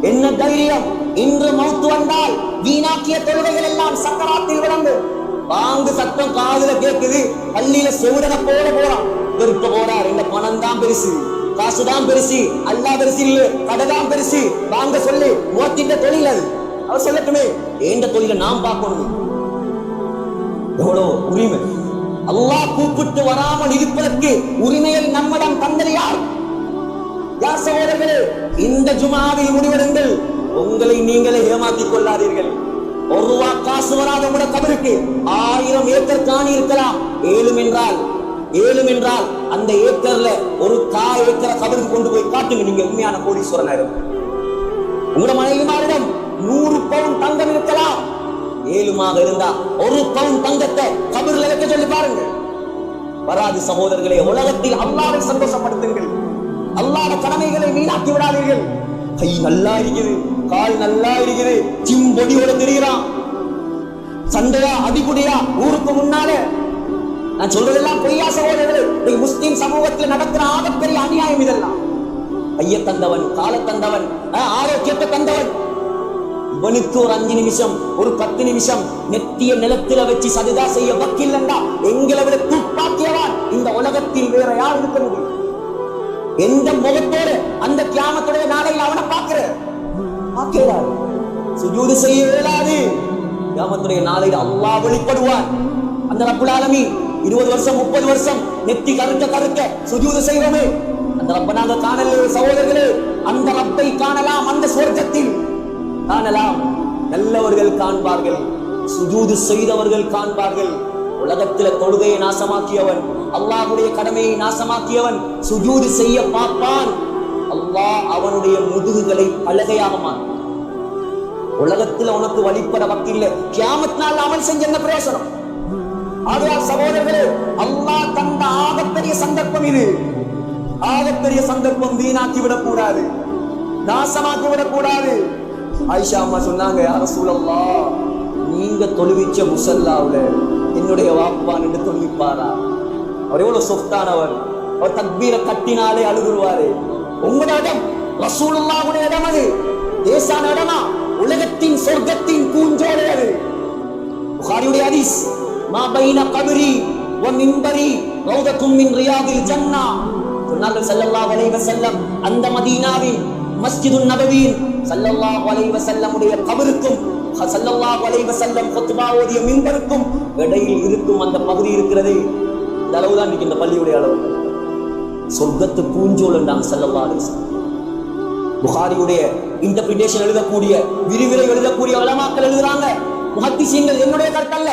என்ன தைரியம்? இன்று மௌத்து வந்தால் வீணாக்கிய தொழுகைகள் எல்லாம் சக்கராத்தில் விளங்கு. வாங்கு சத்தம் காதுல கேட்குது, பள்ளியில செவிடனை போல போறான். இப்ப போறார், இந்த பணம் தான் பெருசு, காசுதான் பெருசு, அல்லா பெருசு இல்ல, கடைதான் பெருசு, வாங்க சொல்லு. மோத்திட்ட தொழில் அது. அவர் சொல்லட்டுமே, ஏண்ட தொழில நாம் பார்க்கணும். எவ்வளவு உரிமை! அல்லாஹ் கூப்பிட்டு வராமல் இருப்பதற்கு உரிமையை நம்மிடம் தந்தது யார்? யார் சகோதரர்களே? இந்த ஜுமாவில் முடிவெடுங்கள். உங்களை நீங்களே ஏமாற்றிக் கொள்ளாதீர்கள். ஒரு ரூபா காசு வராத கூட கபருக்கு 1000 ஏக்கர் காணி இருக்கலாம். ஏழும் என்றால் அந்த ஏக்கர்ல ஒரு ஏக்கரை கபருக்கு கொண்டு போய் காட்டுங்க. நீங்க உண்மையான கோடீஸ்வரனா இருக்கும். உங்களோட மனைவிமாரிடம் 100 பவுன் தங்கம் இருக்கலாம். 7மாக இருந்தா 1 பவுன் தங்கத்தை கபர்ல வைக்க சொல்லி பாருங்க. வராது சகோதரர்களே. உலகத்தில் அல்லாஹ்வை சந்தோஷப்படுத்துங்கள். அல்லாஹ்வுடைய கடமைகளை வீணாக்கி விடாதீர்கள். கை நல்லா இருக்குது, கால் நல்லா இருக்குது, சிம்பொடியோட தெரிகிறான். சண்டையா அடிக்குடியா ஊருக்கு முன்னாலே. நான் சொல்றதெல்லாம் பொய்யா சகோதரர்களே? முஸ்லிம் சமூகத்தில் நடக்கிற ஆகப்பெரிய அநியாயம் இதெல்லாம். கைய தந்தவன், கால தந்தவன், ஆரோக்கியத்தை தந்தவன், இவனுக்கு ஒரு 5 நிமிஷம் ஒரு 10 நிமிஷம் நெத்திய நிலத்தில வச்சு சஜதா செய்ய வக்கில்லண்டா எங்களை விட துப்பாக்கியவான் இந்த உலகத்தில் வேற யார் இருக்க முடியும்? எந்த முகத்தோடு அந்த கியாமத்துடைய நாளையில் அவனை பார்க்கிறார். சுஜூது செய்ய இயலாது. கியாமத்துடைய நாளையில் அல்லாஹ் வெளிப்படுவான். அந்த ரப்புல் ஆலமீன் 20 வருஷம் 30 வருஷம் நெத்தி கருக்க சுஜூது செய்வோமே, அந்த ரப்ப நாங்க காணல சகோதரர்களே. அந்த ரப்பை காணலாம், அந்த சொர்க்கத்தில் காணலாம். நல்லவர்கள் காண்பார்கள், சுஜூது செய்தவர்கள் காண்பார்கள். உலகத்தில தொழுகையை நாசமாக்கியவன், அல்லாஹ்வுடைய கடமையை நாசமாக்கியவன் சுஜூது செய்ய பார்ப்பான். அல்லாஹ் அவனுடைய முதுகுகளை பலகையாக மாற்றும். உலகத்தில் உனக்கு வழிபட வக்கில்லை, கியாமத் நாள் அமல் செஞ்ச என்ன பிரயோசனம்? ஆகையால் சகோதரர்களே, அல்லாஹ் தந்த ஆகப்பெரிய சந்தர்ப்பம் இது. ஆகப்பெரிய சந்தர்ப்பம் வீணாக்கி விடக்கூடாது, நாசமாக்கி விடக்கூடாது. ஆயிஷா அம்மா சொன்னாங்க, யா ரசூலல்லாஹ், நீங்க தொழுவிச்ச முசல்லாவுல என்னுடைய வாப்பா நின்று தொழுவிப்பாரா? அவர் எவ்வளவு சொத்தானவர். அவர் தக்பீரை கட்டினாலே அழுகுருவாரு. உங்களோட இடம் ரசூலுல்லாஹ்வுடைய இடம், அது தேசான இடமா? உலகத்தின் சொர்க்கத்தின் பூஞ்சோலை அது. புகாரியுடைய ஹதீஸ், மா பைன கப்ரி வ மின்பரி ரௌதத்தும் மின் ரியாதில் ஜன்னah. சொன்னார்கள் ஸல்லல்லாஹு அலைஹி வஸல்லம், அந்த மதீனாவின் மஸ்ஜிதுன் நபவியின் ஸல்லல்லாஹு அலைஹி வஸல்லம் உடைய கபருக்கும் ஸல்லல்லாஹு அலைஹி வஸல்லம் குத்பா ஓதிய மிம்பருக்கும் இடையில் இருக்கும் அந்த பகுதி இருக்கிறது. இந்த அளவுதான் இன்னைக்கு இந்த பள்ளியுடைய அளவு. சொர்க்கத்து பூஞ்சோல் என்றாங்க ஸல்லல்லாஹு அலைஹி வஸல்லம். புகாரியுடைய இன்டர்பிரிட்டேஷன் எழுதக்கூடிய, விரிவுரை எழுதக்கூடிய உலமாக்கள் எழுதுறாங்க, முஹத்திஸீன்கள், என்னுடைய கருத்தல்ல,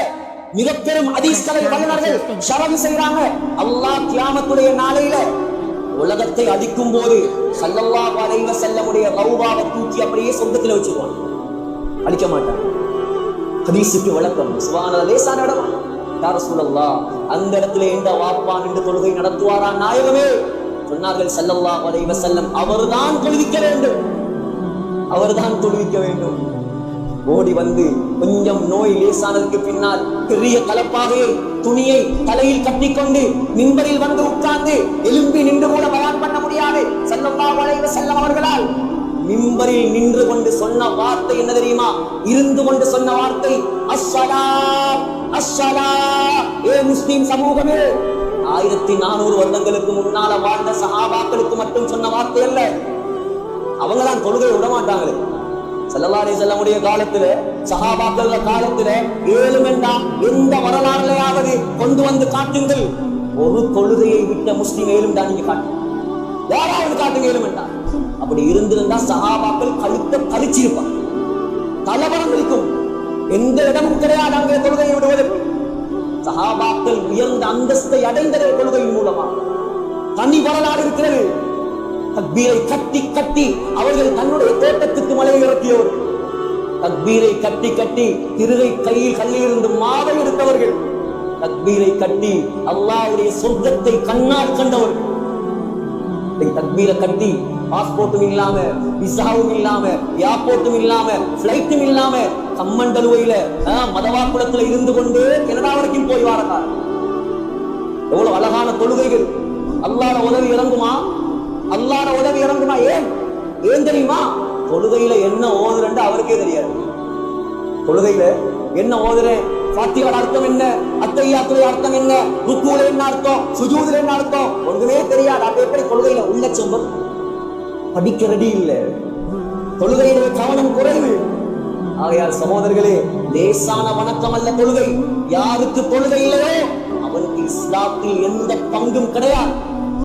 மிக பெரும் ஹதீஸ் கலை வல்லுநர்கள் ஷரஹ் செய்றாங்க. அல்லாஹ் கியாமத்துடைய நாளையில உலகத்தை அடிக்கும் போது ஸல்லல்லாஹு அலைஹி வஸல்லமுடைய ரௌபாவை தூக்கி அப்படியே சொர்க்கத்தில் வச்சிருவாங்க, அழிக்க மாட்டாங்க. ஹதீஸுக்கு விளக்கம், சுப்ஹானல்லாஹ், லேசான இடமா? யா ரசூலல்லாஹ், அந்த இடத்துல எந்த வாப்பா நின்று தொழுகை நடத்துவாரா நாயகமே? சொன்னார்கள் ஸல்லல்லாஹு அலைஹி வஸல்லம், அவர்தான் தொழுவிக்க வேண்டும், அவர்தான் தொழுவிக்க வேண்டும். ஓடி வந்து கொஞ்சம் நோய் லேசானதுக்கு பின்னால் பெரிய கலப்பாக துணியை தலையில் கட்டிக்கொண்டு மிம்பரில் வந்து உட்கார்ந்து எலும்பி நின்று கூட பயான் பண்ண முடியாது ஸல்லல்லாஹு அலைஹி வஸல்லம் அவர்களால். மிம்பரில் நின்று கொண்டு சொன்ன வார்த்தை என்ன தெரியுமா? இருந்து கொண்டு சொன்ன வார்த்தை அஸ்ஸலாத் அஸ்ஸலாத். ஏ முஸ்லிம் சமூகமே, 1400 வருடங்களுக்கு முன்னால வாழ்ந்த சஹாபாக்களுக்கு மட்டும் சொன்ன வார்த்தை அல்ல. அவங்களாம் தொழுகை விட மாட்டாங்களே. ஸல்லல்லாஹு அலைஹி வஸல்லம் உடைய காலத்துல, சஹாபாக்கள் காலத்துல ஏழுமெண்டா எந்த வரலாறுலையாவது கொண்டு வந்து காட்டுங்கள். ஒரு தொழுகையை விட்ட முஸ்லிம் ஏழுமெண்டா நீங்க காட்டுங்க, யாராவது காட்டுங்க ஏழுமெண்டா. அப்படி இருந்திருந்தா சஹாபாக்கள் கழுத்தை கழிச்சிருப்பாங்க, கலவரம் இருக்கும். எந்த இடமும் கிடையாது அங்கே தொழுகையை விடுவதற்கு. சஹாபாக்கள் உயர்ந்த அந்தஸ்தை அடைந்ததே தொழுகையின் மூலமா. தனி வரலாறு இருக்கிறது. தக்பீரை கட்டி கட்டி அவர்கள் தன்னுடைய தோட்டத்துக்கு மலையை இறக்கியவர். தக்பீரை கட்டி கட்டி திருகை கையில் கல்லிலிருந்து மாவை எடுத்தவர்கள். தக்பீரை கட்டி அல்லாஹ்வுடைய சொர்க்கத்தை கண்ணால் கண்டவர்கள். தக்பீரை கட்டி பாஸ்போர்ட்டும் இல்லாம, விசாவும் இல்லாம, ஏர்போர்ட்டும் இல்லாம, பிளைட்டும் இல்லாம கம்மண்டலுவையில மதவாக்குளத்துல இருந்து கொண்டு கனடா வரைக்கும் போய் வாரங்க. எவ்வளவு அழகான தொழுகைகள். அல்லாஹ்வுடைய உதவி இறங்குமா? அல்லாஹ்வுடைய உதவி இறங்குமா? ஏன் தெரியுமா? தொழுகையில என்ன ஓதுறேன்னு அவருக்கே தெரியாது. தொழுகையில என்ன ஓதுறேன், ஃபாத்திஹாவோட அர்த்தம் என்ன, அத்தஹியாத்துடைய அர்த்தம் என்ன, ருக்குல என்ன அர்த்தம், சுஜூதுல என்ன அர்த்தம், ஒன்றுமே தெரியாது. அப்ப எப்படி தொழுகையில உள்ளச்சம் வரும்? படிக்க ரெடி இல்ல, தொழுகையில கவனம் குறைவு. ஆகையால் சகோதரர்களே, லேசான வணக்கம் அல்ல தொழுகை. யாருக்கு தொழுகை இல்லையோ அவனுக்கு இஸ்லாத்தில் எந்த பங்கும் கிடையாது.